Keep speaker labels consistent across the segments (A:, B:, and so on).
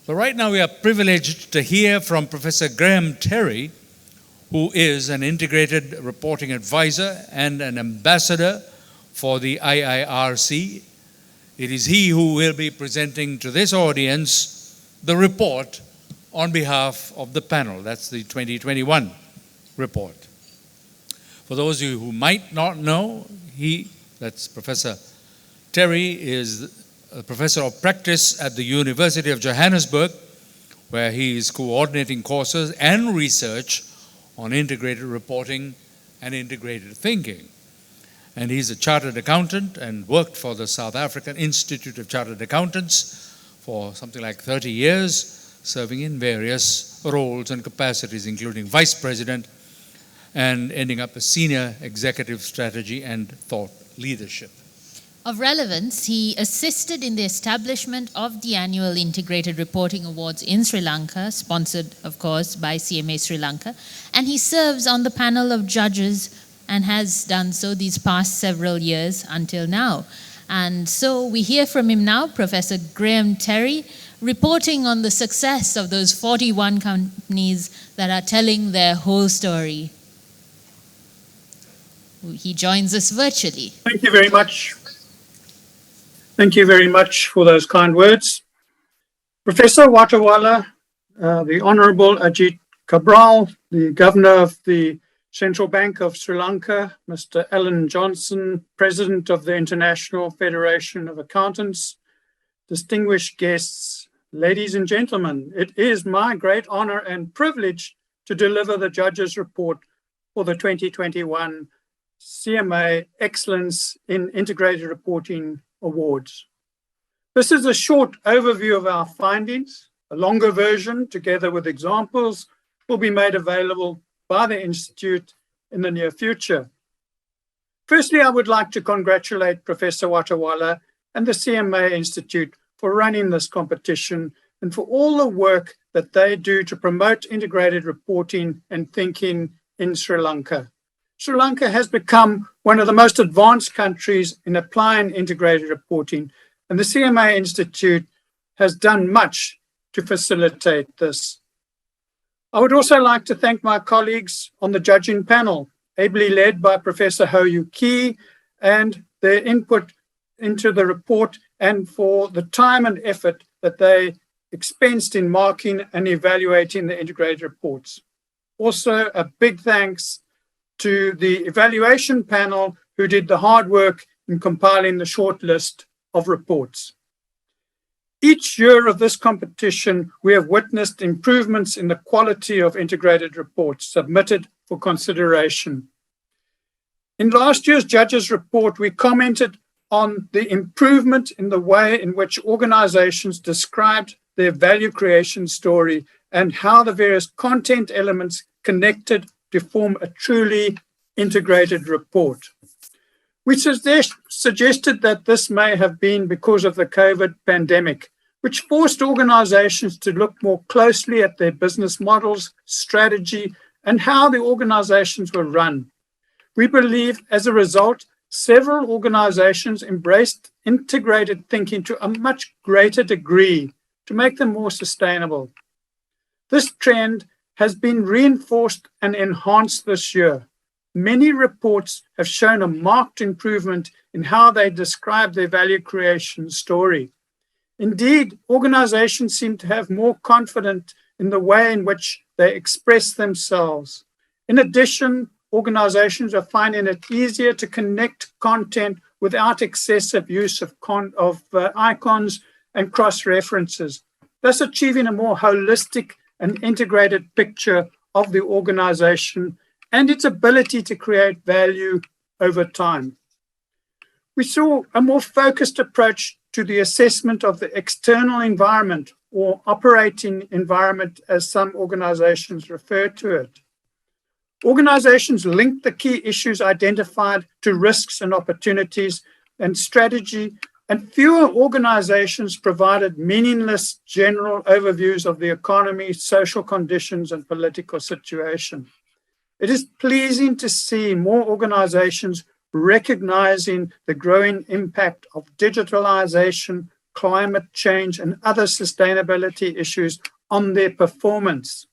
A: But right now we are privileged to hear from Professor Graham Terry, who is an integrated reporting advisor and an ambassador for the IIRC. It is he who will be presenting to this audience the report on behalf of the panel. That's the 2021 report. For those of you who might not know, that's Professor Terry, is a professor of practice at the University of Johannesburg, where he is coordinating courses and research on integrated reporting and integrated thinking. And he's a chartered accountant and worked for the South African Institute of Chartered Accountants for something like 30 years, serving in various roles and capacities, including vice president, and ending up as senior executive strategy and thought leadership.
B: Of relevance, he assisted in the establishment of the annual Integrated Reporting Awards in Sri Lanka, sponsored, of course, by CMA Sri Lanka, and he serves on the panel of judges and has done so these past several years until now. And so we hear from him now, Professor Graham Terry, reporting on the success of those 41 companies that are telling their whole story. He joins us virtually.
C: Thank you very much. Thank you very much for those kind words. Professor Watawala, the Honorable Ajit Cabral, the Governor of the Central Bank of Sri Lanka, Mr. Alan Johnson, President of the International Federation of Accountants, distinguished guests, ladies and gentlemen, it is my great honor and privilege to deliver the Judges' Report for the 2021 CMA Excellence in Integrated Reporting Awards. This is a short overview of our findings. A longer version, together with examples, will be made available by the Institute in the near future. Firstly, I would like to congratulate Professor Watawala and the CMA Institute for running this competition and for all the work that they do to promote integrated reporting and thinking in Sri Lanka. Sri Lanka has become one of the most advanced countries in applying integrated reporting, and the CMA Institute has done much to facilitate this. I would also like to thank my colleagues on the judging panel, ably led by Professor Ho Yu Ki, and their input into the report and for the time and effort that they expensed in marking and evaluating the integrated reports. Also, a big thanks to the evaluation panel who did the hard work in compiling the short list of reports. Each year of this competition, we have witnessed improvements in the quality of integrated reports submitted for consideration. In last year's Judges' Report, we commented on the improvement in the way in which organizations described their value creation story and how the various content elements connected to form a truly integrated report. We suggested that this may have been because of the COVID pandemic, which forced organizations to look more closely at their business models, strategy, and how the organizations were run. We believe, as a result, several organizations embraced integrated thinking to a much greater degree to make them more sustainable. This trend has been reinforced and enhanced this year. Many reports have shown a marked improvement in how they describe their value creation story. Indeed, organizations seem to have more confidence in the way in which they express themselves. In addition, organizations are finding it easier to connect content without excessive use of icons and cross-references, thus achieving a more holistic and integrated picture of the organization and its ability to create value over time. We saw a more focused approach to the assessment of the external environment, or operating environment as some organizations refer to it. Organizations linked the key issues identified to risks and opportunities and strategy, and fewer organizations provided meaningless general overviews of the economy, social conditions, and political situation. It is pleasing to see more organizations recognizing the growing impact of digitalization, climate change and other sustainability issues on their performance.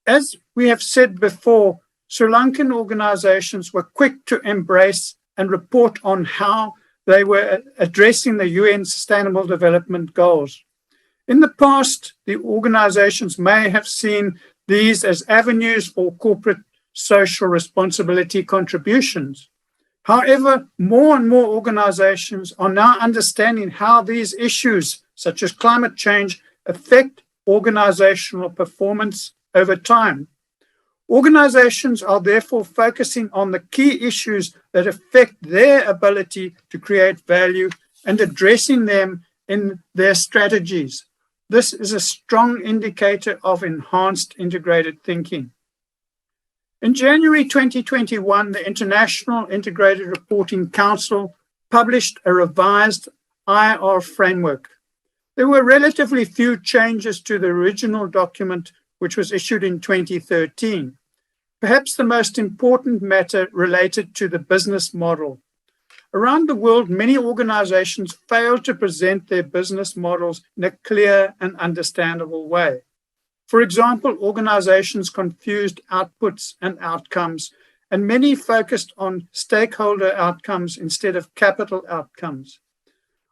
C: As we have said before, Sri Lankan organizations were quick to embrace and report on how they were addressing the UN Sustainable Development Goals. In the past, the organizations may have seen these as avenues for corporate social responsibility contributions. However, more and more organizations are now understanding how these issues, such as climate change, affect organizational performance over time. Organizations are therefore focusing on the key issues that affect their ability to create value and addressing them in their strategies. This is a strong indicator of enhanced integrated thinking. In January 2021, the International Integrated Reporting Council published a revised IR framework. There were relatively few changes to the original document, which was issued in 2013. Perhaps the most important matter related to the business model. Around the world, many organizations fail to present their business models in a clear and understandable way. For example, organizations confused outputs and outcomes, and many focused on stakeholder outcomes instead of capital outcomes.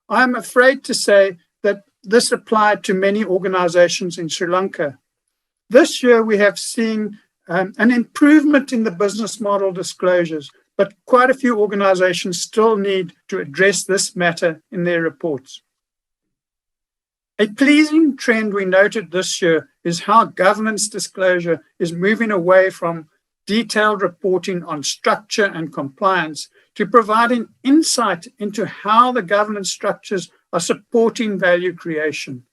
C: I am afraid to say that this applied to many organizations in Sri Lanka. This year, we have seen an improvement in the business model disclosures, but quite a few organizations still need to address this matter in their reports. A pleasing trend we noted this year is how governance disclosure is moving away from detailed reporting on structure and compliance to providing insight into how the governance structures are supporting value creation.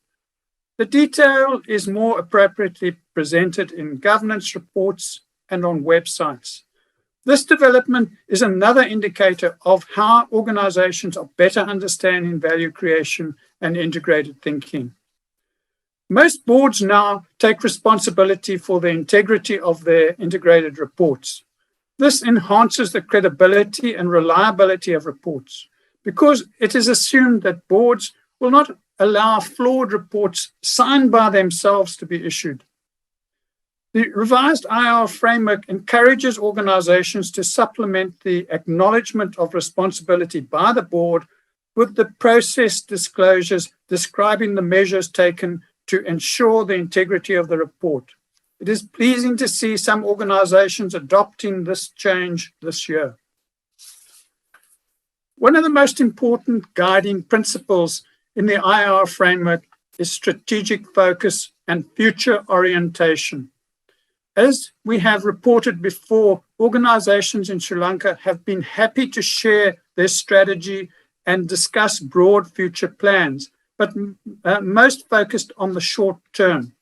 C: The detail is more appropriately presented in governance reports and on websites. This development is another indicator of how organizations are better understanding value creation and integrated thinking. Most boards now take responsibility for the integrity of their integrated reports. This enhances the credibility and reliability of reports because it is assumed that boards will not allow flawed reports signed by themselves to be issued. The revised IR framework encourages organizations to supplement the acknowledgement of responsibility by the board with the process disclosures describing the measures taken to ensure the integrity of the report. It is pleasing to see some organizations adopting this change this year. One of the most important guiding principles in the IR framework is strategic focus and future orientation. As we have reported before, organizations in Sri Lanka have been happy to share their strategy and discuss broad future plans, but most focused on the short term.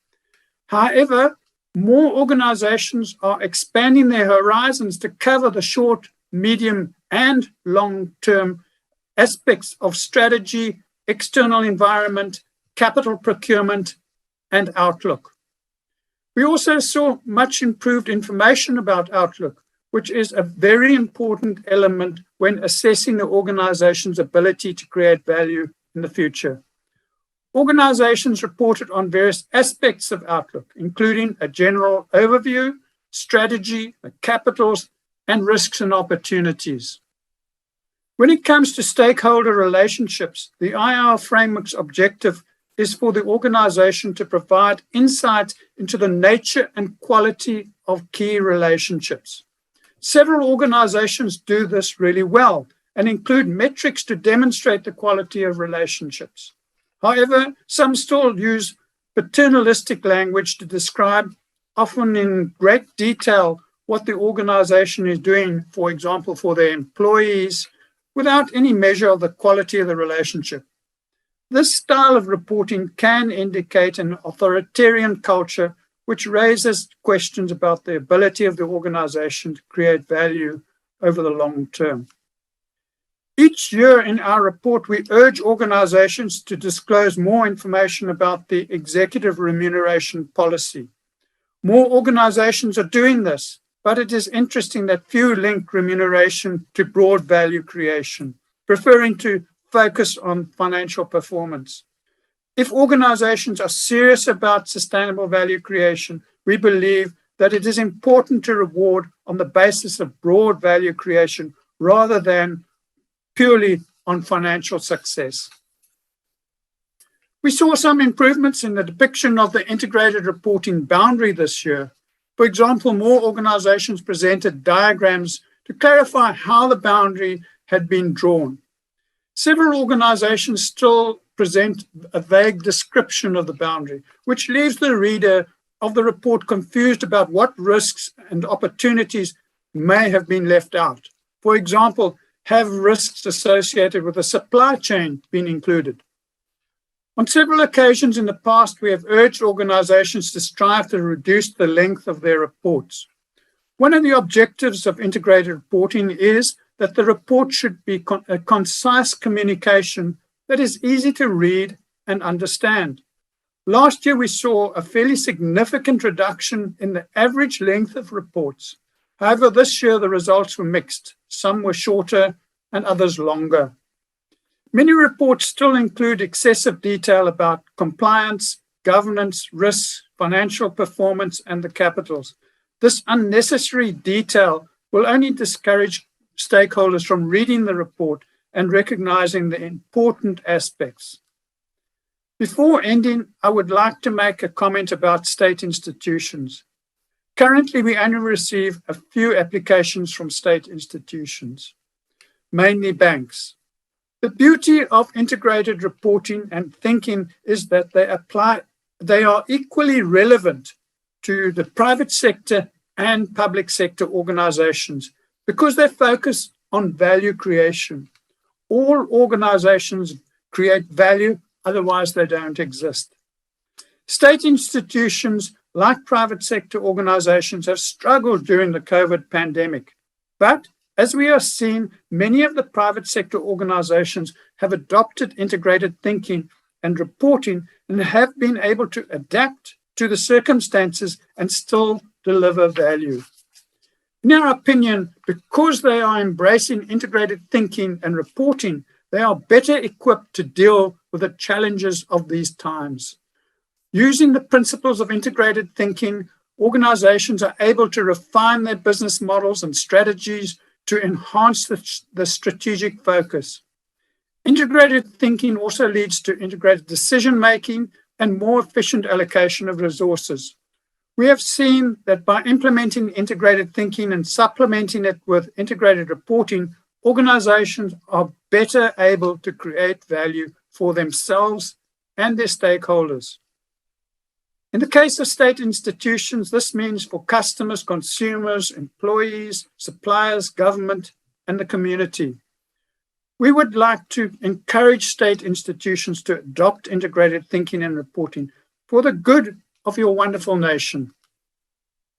C: However, more organizations are expanding their horizons to cover the short, medium, and long-term aspects of strategy, external environment, capital procurement, and outlook. We also saw much improved information about outlook, which is a very important element when assessing the organization's ability to create value in the future. Organizations reported on various aspects of outlook, including a general overview, strategy, the capitals, and risks and opportunities. When it comes to stakeholder relationships, the IR framework's objective is for the organization to provide insight into the nature and quality of key relationships. Several organizations do this really well and include metrics to demonstrate the quality of relationships. However, some still use paternalistic language to describe, often in great detail, what the organization is doing, for example, for their employees, without any measure of the quality of the relationship. This style of reporting can indicate an authoritarian culture, which raises questions about the ability of the organization to create value over the long term. Each year in our report, we urge organizations to disclose more information about the executive remuneration policy. More organizations are doing this, but it is interesting that few link remuneration to broad value creation, preferring to focus on financial performance. If organizations are serious about sustainable value creation, we believe that it is important to reward on the basis of broad value creation rather than purely on financial success. We saw some improvements in the depiction of the integrated reporting boundary this year. For example, more organizations presented diagrams to clarify how the boundary had been drawn. Several organizations still present a vague description of the boundary, which leaves the reader of the report confused about what risks and opportunities may have been left out. For example, have risks associated with the supply chain been included? On several occasions in the past, we have urged organizations to strive to reduce the length of their reports. One of the objectives of integrated reporting is that the report should be a concise communication that is easy to read and understand. Last year, we saw a fairly significant reduction in the average length of reports. However, this year the results were mixed. Some were shorter and others longer. Many reports still include excessive detail about compliance, governance, risks, financial performance, and the capitals. This unnecessary detail will only discourage stakeholders from reading the report and recognizing the important aspects. Before ending, I would like to make a comment about state institutions. Currently, we only receive a few applications from state institutions, mainly banks. The beauty of integrated reporting and thinking is that they are equally relevant to the private sector and public sector organizations because they focus on value creation. All organizations create value, otherwise they don't exist. State institutions, like private sector organizations, have struggled during the COVID pandemic. But as we have seen, many of the private sector organizations have adopted integrated thinking and reporting and have been able to adapt to the circumstances and still deliver value. In our opinion, because they are embracing integrated thinking and reporting, they are better equipped to deal with the challenges of these times. Using the principles of integrated thinking, organizations are able to refine their business models and strategies to enhance the strategic focus. Integrated thinking also leads to integrated decision-making and more efficient allocation of resources. We have seen that by implementing integrated thinking and supplementing it with integrated reporting, organizations are better able to create value for themselves and their stakeholders. In the case of state institutions, this means for customers, consumers, employees, suppliers, government, and the community. We would like to encourage state institutions to adopt integrated thinking and reporting for the good of your wonderful nation.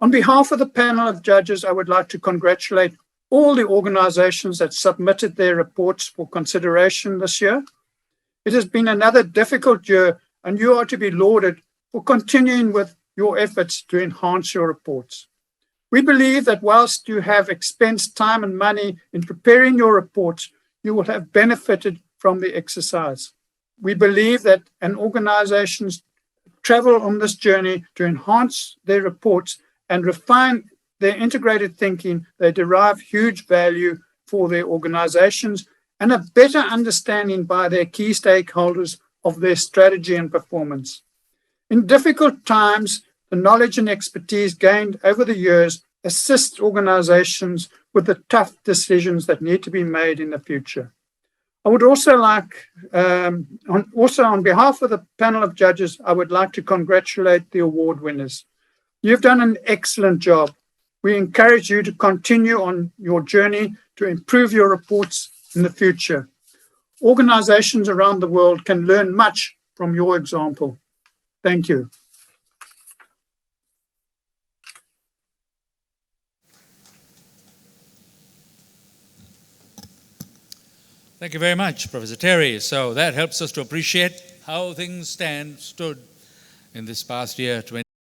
C: On behalf of the panel of judges, I would like to congratulate all the organizations that submitted their reports for consideration this year. It has been another difficult year, and you are to be lauded for continuing with your efforts to enhance your reports. We believe that whilst you have expensed time and money in preparing your reports, you will have benefited from the exercise. We believe that an organization's travel on this journey to enhance their reports and refine their integrated thinking, they derive huge value for their organizations and a better understanding by their key stakeholders of their strategy and performance. In difficult times, the knowledge and expertise gained over the years assists organizations with the tough decisions that need to be made in the future. I would also like, on behalf of the panel of judges, I would like to congratulate the award winners. You've done an excellent job. We encourage you to continue on your journey to improve your reports in the future. Organizations around the world can learn much from your example. Thank you.
A: Thank you very much, Professor Terry. So that helps us to appreciate how things stood in this past year,